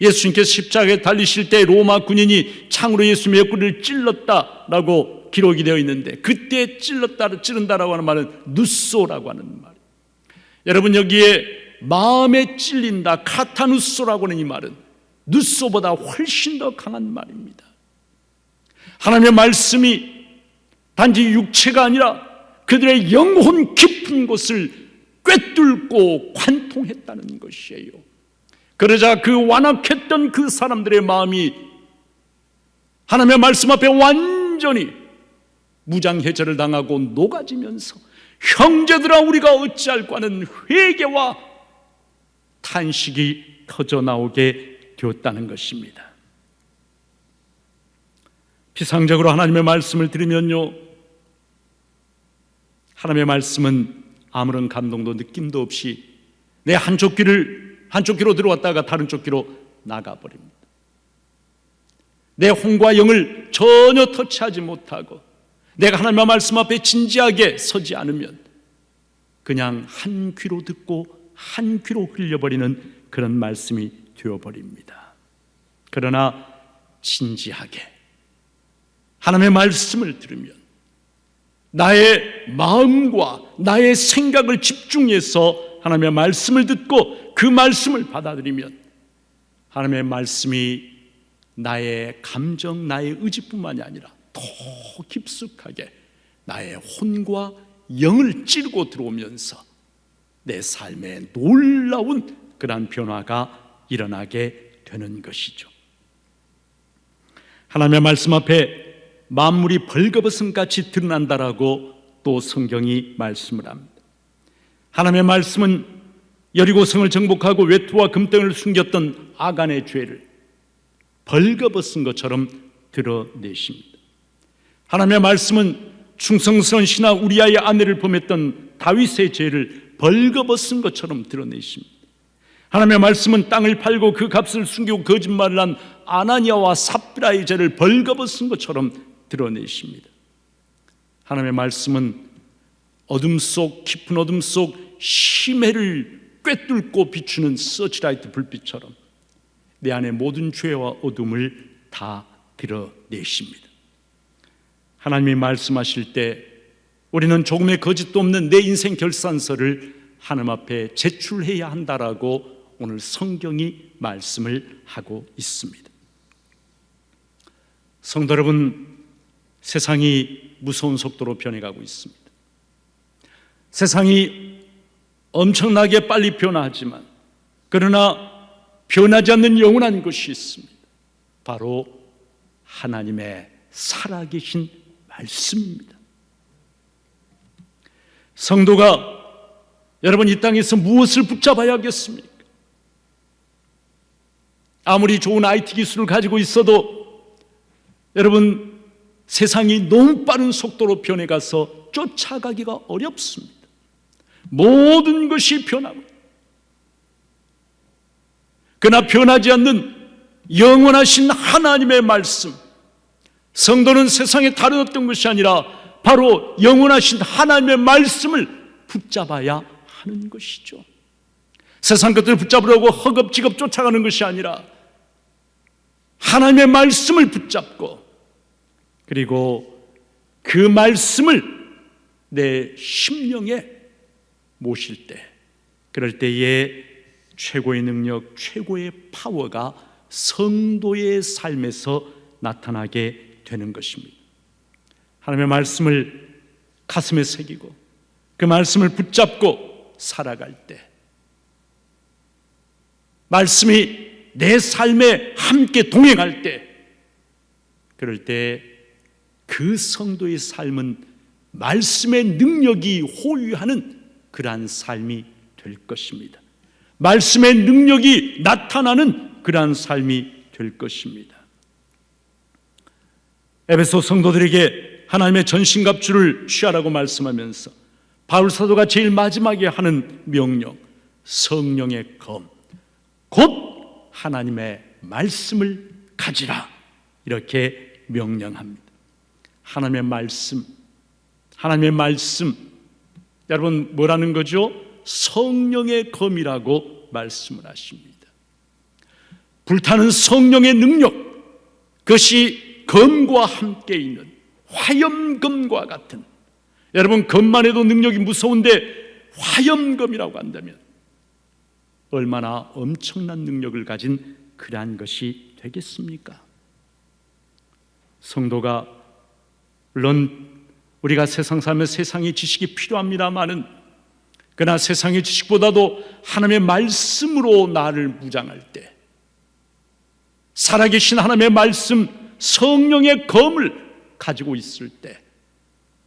예수님께서 십자가에 달리실 때 로마 군인이 창으로 예수님의 옆구리를 찔렀다라고 기록이 되어 있는데 그때 찌른다라고 하는 말은 누소라고 하는 말이에요. 여러분 여기에 마음에 찔린다 카타누소라고 하는 이 말은 누소보다 훨씬 더 강한 말입니다. 하나님의 말씀이 단지 육체가 아니라 그들의 영혼 깊은 곳을 꿰뚫고 관통했다는 것이에요. 그러자 그 완악했던 그 사람들의 마음이 하나님의 말씀 앞에 완전히 무장해제를 당하고 녹아지면서 형제들아 우리가 어찌할꼬 하는 회개와 탄식이 터져 나오게 되었다는 것입니다. 피상적으로 하나님의 말씀을 들으면요, 하나님의 말씀은 아무런 감동도 느낌도 없이 내 한쪽 귀로 들어왔다가 다른 쪽 귀로 나가버립니다. 내 혼과 영을 전혀 터치하지 못하고 내가 하나님의 말씀 앞에 진지하게 서지 않으면 그냥 한 귀로 듣고 한 귀로 흘려버리는 그런 말씀이 되어버립니다. 그러나 진지하게 하나님의 말씀을 들으면 나의 마음과 나의 생각을 집중해서 하나님의 말씀을 듣고 그 말씀을 받아들이면 하나님의 말씀이 나의 감정, 나의 의지뿐만이 아니라 더 깊숙하게 나의 혼과 영을 찌르고 들어오면서 내 삶에 놀라운 그러한 변화가 일어나게 되는 것이죠. 하나님의 말씀 앞에 만물이 벌거벗음같이 드러난다라고 또 성경이 말씀을 합니다. 하나님의 말씀은 여리고성을 정복하고 외투와 금덩이를 숨겼던 아간의 죄를 벌거벗은 것처럼 드러내십니다. 하나님의 말씀은 충성스러운 신하 우리아의 아내를 범했던 다윗의 죄를 벌거벗은 것처럼 드러내십니다. 하나님의 말씀은 땅을 팔고 그 값을 숨기고 거짓말을 한 아나니아와 삽비라의 죄를 벌거벗은 것처럼 드러내십니다. 하나님의 말씀은 어둠 속 깊은 어둠 속 심해를 꿰뚫고 비추는 서치라이트 불빛처럼 내 안의 모든 죄와 어둠을 다 드러내십니다. 하나님이 말씀하실 때 우리는 조금의 거짓도 없는 내 인생 결산서를 하나님 앞에 제출해야 한다라고 오늘 성경이 말씀을 하고 있습니다. 성도 여러분, 세상이 무서운 속도로 변해가고 있습니다. 세상이 엄청나게 빨리 변화하지만 그러나 변하지 않는 영원한 것이 있습니다. 바로 하나님의 살아계신 말씀입니다. 성도가 여러분 이 땅에서 무엇을 붙잡아야 하겠습니까? 아무리 좋은 IT 기술을 가지고 있어도 여러분, 세상이 너무 빠른 속도로 변해가서 쫓아가기가 어렵습니다. 모든 것이 변하고, 그러나 변하지 않는 영원하신 하나님의 말씀, 성도는 세상에 다른 어떤 것이 아니라 바로 영원하신 하나님의 말씀을 붙잡아야 하는 것이죠. 세상 것들을 붙잡으려고 허겁지겁 쫓아가는 것이 아니라 하나님의 말씀을 붙잡고, 그리고 그 말씀을 내 심령에 모실 때, 그럴 때에 최고의 능력, 최고의 파워가 성도의 삶에서 나타나게 되는 것입니다. 하나님의 말씀을 가슴에 새기고 그 말씀을 붙잡고 살아갈 때, 말씀이 내 삶에 함께 동행할 때, 그럴 때 그 성도의 삶은 말씀의 능력이 호유하는 그러한 삶이 될 것입니다. 말씀의 능력이 나타나는 그러한 삶이 될 것입니다. 에베소 성도들에게 하나님의 전신갑주를 취하라고 말씀하면서 바울 사도가 제일 마지막에 하는 명령, 성령의 검, 곧 하나님의 말씀을 가지라, 이렇게 명령합니다. 하나님의 말씀, 하나님의 말씀, 여러분 뭐라는 거죠? 성령의 검이라고 말씀을 하십니다. 불타는 성령의 능력, 그것이 검과 함께 있는 화염검과 같은, 여러분 검만 해도 능력이 무서운데 화염검이라고 한다면 얼마나 엄청난 능력을 가진 그러한 것이 되겠습니까? 성도가, 물론 우리가 세상 살면 세상의 지식이 필요합니다마는, 그러나 세상의 지식보다도 하나님의 말씀으로 나를 무장할 때, 살아계신 하나님의 말씀, 성령의 검을 가지고 있을 때,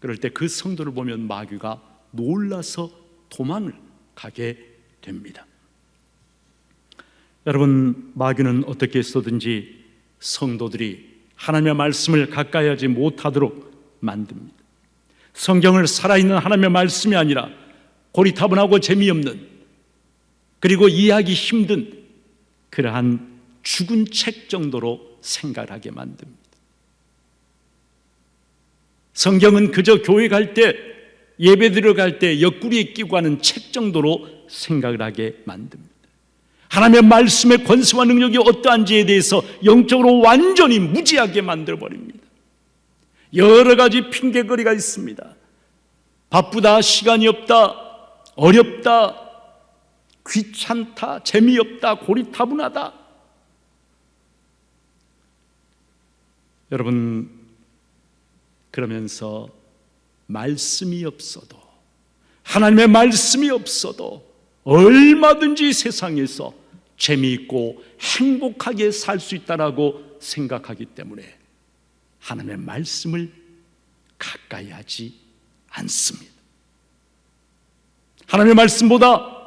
그럴 때 그 성도를 보면 마귀가 놀라서 도망을 가게 됩니다. 여러분, 마귀는 어떻게 해서든지 성도들이 하나님의 말씀을 가까이 하지 못하도록 만듭니다. 성경을 살아있는 하나님의 말씀이 아니라 고리타분하고 재미없는, 그리고 이해하기 힘든 그러한 죽은 책 정도로 생각하게 만듭니다. 성경은 그저 교회 갈 때, 예배 들어갈 때 옆구리에 끼고 가는 책 정도로 생각을 하게 만듭니다. 하나님의 말씀의 권세와 능력이 어떠한지에 대해서 영적으로 완전히 무지하게 만들어버립니다. 여러 가지 핑계거리가 있습니다. 바쁘다, 시간이 없다, 어렵다, 귀찮다, 재미없다, 고리타분하다. 여러분, 그러면서 말씀이 없어도, 하나님의 말씀이 없어도 얼마든지 세상에서 재미있고 행복하게 살 수 있다라고 생각하기 때문에 하나님의 말씀을 가까이 하지 않습니다. 하나님의 말씀보다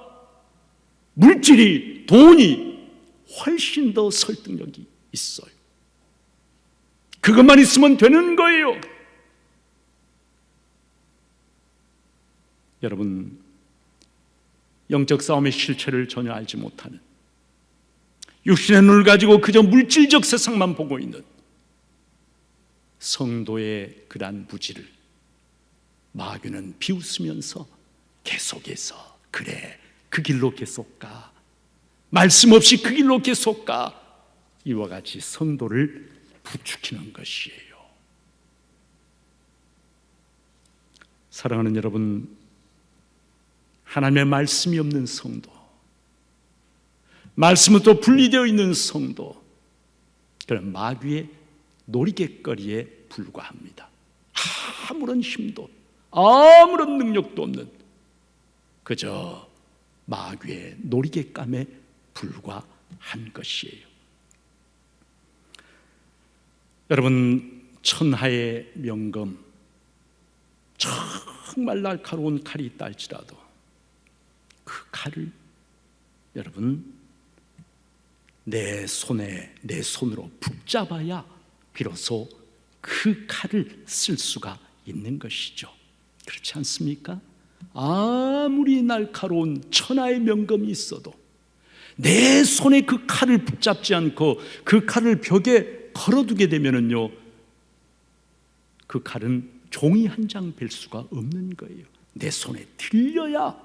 물질이, 돈이 훨씬 더 설득력이 있어요. 그것만 있으면 되는 거예요. 여러분, 영적 싸움의 실체를 전혀 알지 못하는, 육신의 눈을 가지고 그저 물질적 세상만 보고 있는 성도의 그러한 무지를 마귀는 비웃으면서 계속해서, 그래, 그 길로 계속 가, 말씀 없이 그 길로 계속 가, 이와 같이 성도를 부추기는 것이에요. 사랑하는 여러분, 하나님의 말씀이 없는 성도, 말씀으로 분리되어 있는 성도, 그런 마귀의 놀이개거리에 불과합니다. 아무런 힘도, 아무런 능력도 없는 그저 마귀의 놀이개감에 불과한 것이에요. 여러분, 천하의 명검, 정말 날카로운 칼이 있다 할지라도 그 칼을 여러분 내 손으로 붙잡아야 비로소 그 칼을 쓸 수가 있는 것이죠. 그렇지 않습니까? 아무리 날카로운 천하의 명검이 있어도 내 손에 그 칼을 붙잡지 않고 그 칼을 벽에 걸어두게 되면은요, 그 칼은 종이 한 장 뵐 수가 없는 거예요. 내 손에 들려야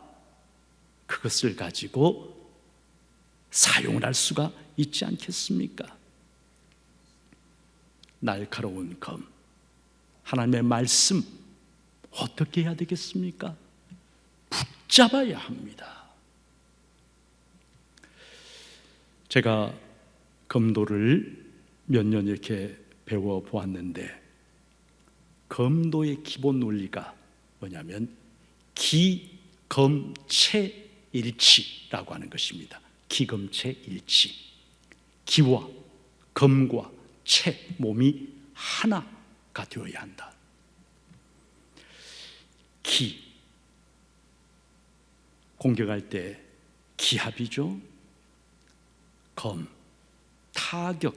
그것을 가지고 사용을 할 수가 있지 않겠습니까? 날카로운 검, 하나님의 말씀 어떻게 해야 되겠습니까? 붙잡아야 합니다. 제가 검도를 몇 년 이렇게 배워보았는데, 검도의 기본 논리가 뭐냐면 기검체일치라고 하는 것입니다. 기검체일치, 기와 검과 체, 몸이 하나가 되어야 한다. 기, 공격할 때 기합이죠. 검, 타격,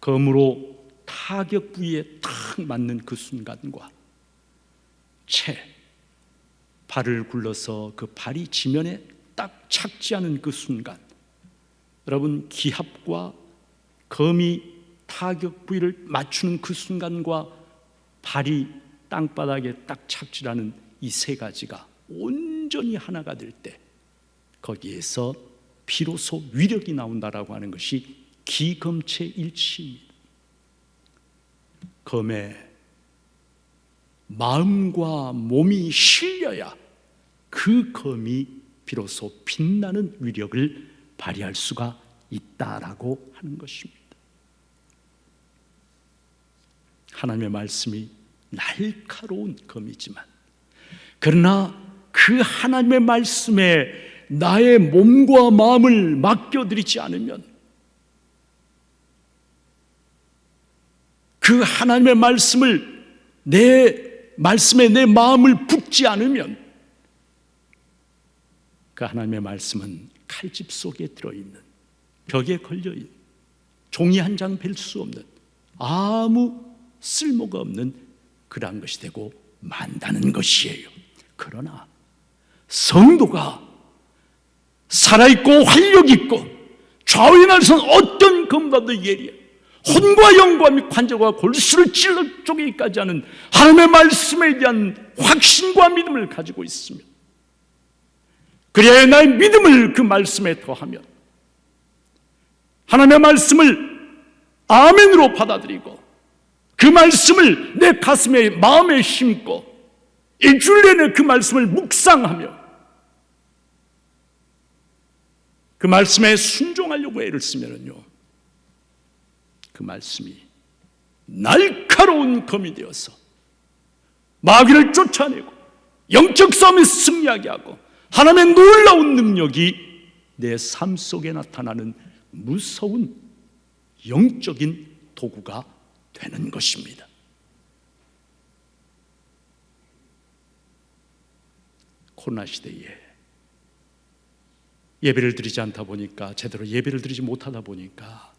검으로 타격 부위에 탁 맞는 그 순간과 채, 발을 굴러서 그 발이 지면에 딱 착지하는 그 순간, 여러분 기합과 검이 타격 부위를 맞추는 그 순간과 발이 땅바닥에 딱 착지하는 이 세 가지가 온전히 하나가 될 때 거기에서 비로소 위력이 나온다라고 하는 것이 기검체일치입니다. 검에 마음과 몸이 실려야 그 검이 비로소 빛나는 위력을 발휘할 수가 있다라고 하는 것입니다. 하나님의 말씀이 날카로운 검이지만, 그러나 그 하나님의 말씀에 나의 몸과 마음을 맡겨드리지 않으면, 그 하나님의 말씀을 내 말씀에 내 마음을 붓지 않으면, 그 하나님의 말씀은 칼집 속에 들어있는, 벽에 걸려있는, 종이 한 장 뵐 수 없는, 아무 쓸모가 없는 그러한 것이 되고 만다는 것이에요. 그러나 성도가 살아있고 활력있고 좌우에 날선 어떤 검과도 예리해 혼과 영과 및 관절과 골수를 찔러 쪼개기까지 하는 하나님의 말씀에 대한 확신과 믿음을 가지고 있으며, 그래야 나의 믿음을 그 말씀에 더하면 하나님의 말씀을 아멘으로 받아들이고 그 말씀을 내 가슴에 마음에 심고 일주일 내내 그 말씀을 묵상하며 그 말씀에 순종하려고 애를 쓰면요, 그 말씀이 날카로운 검이 되어서 마귀를 쫓아내고 영적 싸움에 승리하게 하고 하나님의 놀라운 능력이 내 삶 속에 나타나는 무서운 영적인 도구가 되는 것입니다. 코로나 시대에 예배를 드리지 않다 보니까, 제대로 예배를 드리지 못하다 보니까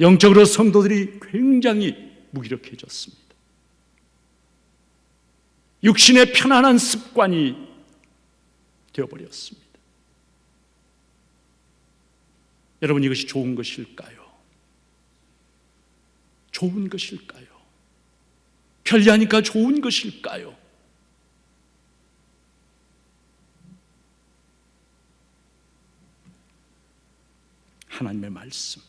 영적으로 성도들이 굉장히 무기력해졌습니다. 육신의 편안한 습관이 되어버렸습니다. 여러분, 이것이 좋은 것일까요? 좋은 것일까요? 편리하니까 좋은 것일까요? 하나님의 말씀,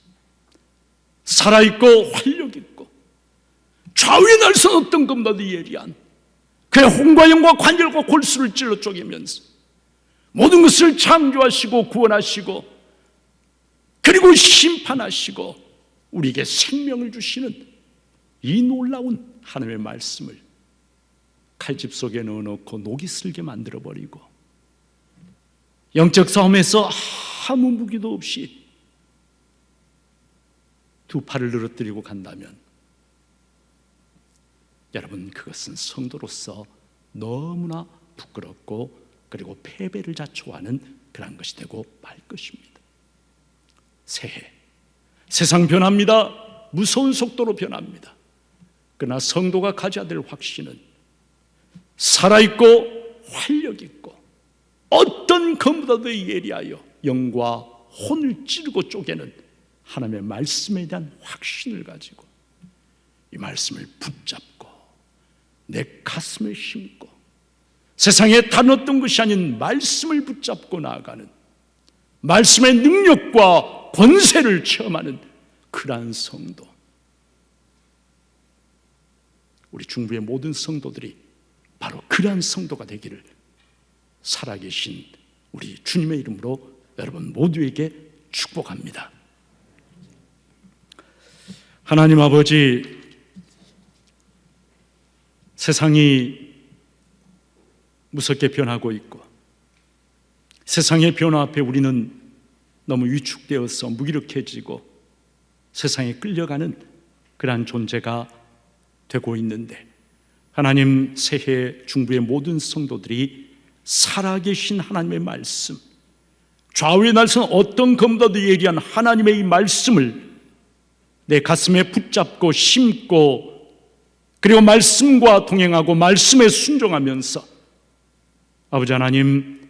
살아있고 활력있고 좌우에 날선 어떤 것보다도 예리한, 그의 혼과 영과 관절과 골수를 찔러 쪼개면서 모든 것을 창조하시고 구원하시고 그리고 심판하시고 우리에게 생명을 주시는 이 놀라운 하나님의 말씀을 칼집 속에 넣어놓고 녹이 슬게 만들어버리고 영적 싸움에서 아무 무기도 없이 두 팔을 늘어뜨리고 간다면, 여러분, 그것은 성도로서 너무나 부끄럽고 그리고 패배를 자초하는 그런 것이 되고 말 것입니다. 새해 세상 변합니다. 무서운 속도로 변합니다. 그러나 성도가 가져야 될 확신은 살아있고 활력있고 어떤 검보다도 예리하여 영과 혼을 찌르고 쪼개는 하나님의 말씀에 대한 확신을 가지고 이 말씀을 붙잡고 내 가슴에 심고 세상에 다른 어떤 것이 아닌 말씀을 붙잡고 나아가는, 말씀의 능력과 권세를 체험하는 그러한 성도, 우리 중부의 모든 성도들이 바로 그러한 성도가 되기를 살아계신 우리 주님의 이름으로 여러분 모두에게 축복합니다. 하나님 아버지, 세상이 무섭게 변하고 있고 세상의 변화 앞에 우리는 너무 위축되어서 무기력해지고 세상에 끌려가는 그러한 존재가 되고 있는데, 하나님 새해 중부의 모든 성도들이 살아계신 하나님의 말씀, 좌우의 날선 어떤 검보다도 예리한 하나님의 이 말씀을 내 가슴에 붙잡고 심고 그리고 말씀과 동행하고 말씀에 순종하면서 아버지 하나님,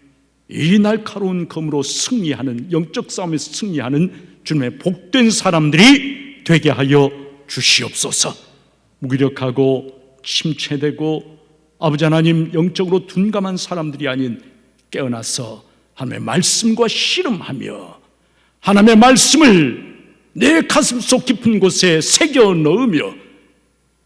이 날카로운 검으로 승리하는, 영적 싸움에서 승리하는 주님의 복된 사람들이 되게 하여 주시옵소서. 무기력하고 침체되고 아버지 하나님 영적으로 둔감한 사람들이 아닌 깨어나서 하나님의 말씀과 씨름하며 하나님의 말씀을 내 가슴속 깊은 곳에 새겨 넣으며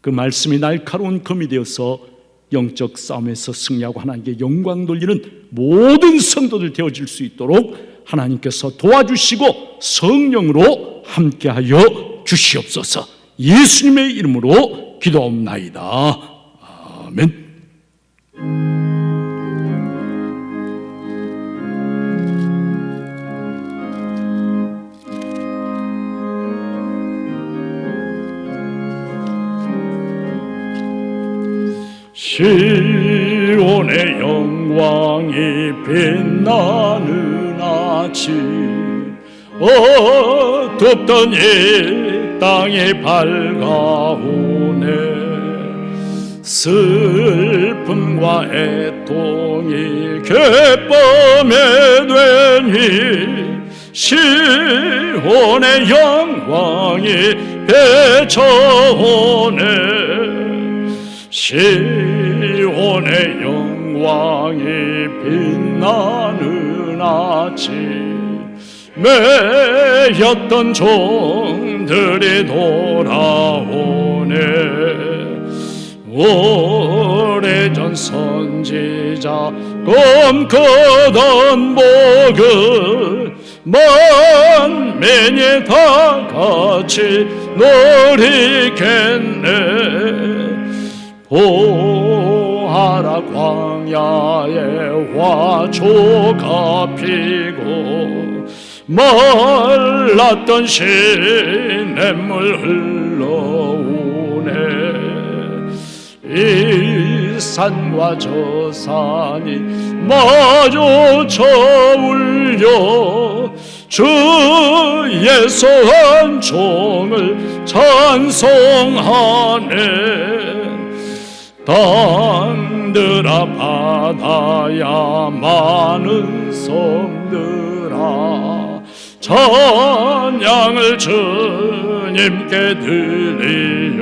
그 말씀이 날카로운 검이 되어서 영적 싸움에서 승리하고 하나님께 영광 돌리는 모든 성도들 되어질 수 있도록 하나님께서 도와주시고 성령으로 함께하여 주시옵소서. 예수님의 이름으로 기도하옵나이다. 아멘. 시온의 영광이 빛나는 아침, 어둡던 이 땅이 밝아오네. 슬픔과 애통이 기쁨이 되니 시온의 영광이 비춰오네. 시온의 영광이 빛나는 아침, 매였던 종들이 돌아오네. 오래전 선지자 꿈꾸던 복을 만민이 다 같이 누리겠네. 보아라, 광야에 화초가 피고 말랐던 시냇물 흘러오네. 이 산과 저 산이 마주쳐 울려 주의 선한 종을 찬송하네. 땅들아 바다야 많은 섬들아 찬양을 주님께 들리려라.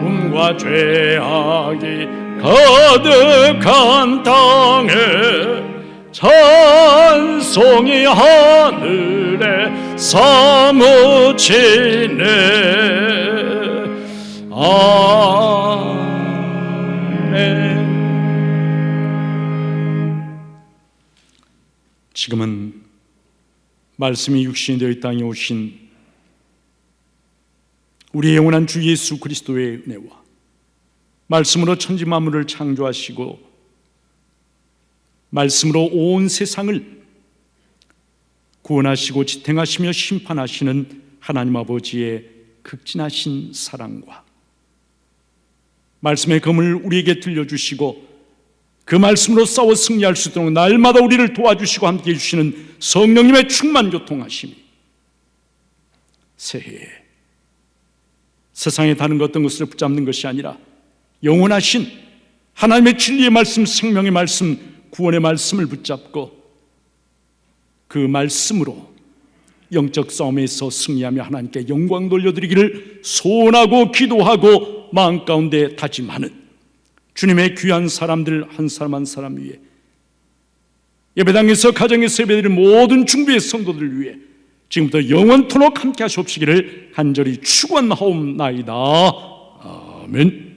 음과 죄악이 가득한 땅에 찬송이 하늘에 사무치네. 아멘. 지금은 말씀이 육신이 되어 이 땅에 오신 우리의 영원한 주 예수 그리스도의 은혜와 말씀으로 천지 만물을 창조하시고 말씀으로 온 세상을 구원하시고 지탱하시며 심판하시는 하나님 아버지의 극진하신 사랑과 말씀의 검을 우리에게 들려주시고 그 말씀으로 싸워 승리할 수 있도록 날마다 우리를 도와주시고 함께해 주시는 성령님의 충만 교통하심이 새해에 세상의 다른 어떤 것을 붙잡는 것이 아니라 영원하신 하나님의 진리의 말씀, 생명의 말씀, 구원의 말씀을 붙잡고 그 말씀으로 영적 싸움에서 승리하며 하나님께 영광 돌려드리기를 소원하고 기도하고 마음 가운데 다짐하는 주님의 귀한 사람들 한 사람 한 사람 위해 예배당에서 가정에서 예배드리는 모든 중부의 성도들을 위해 지금부터 영원토록 함께 하시옵시기를 간절히 축원하옵나이다. 아멘.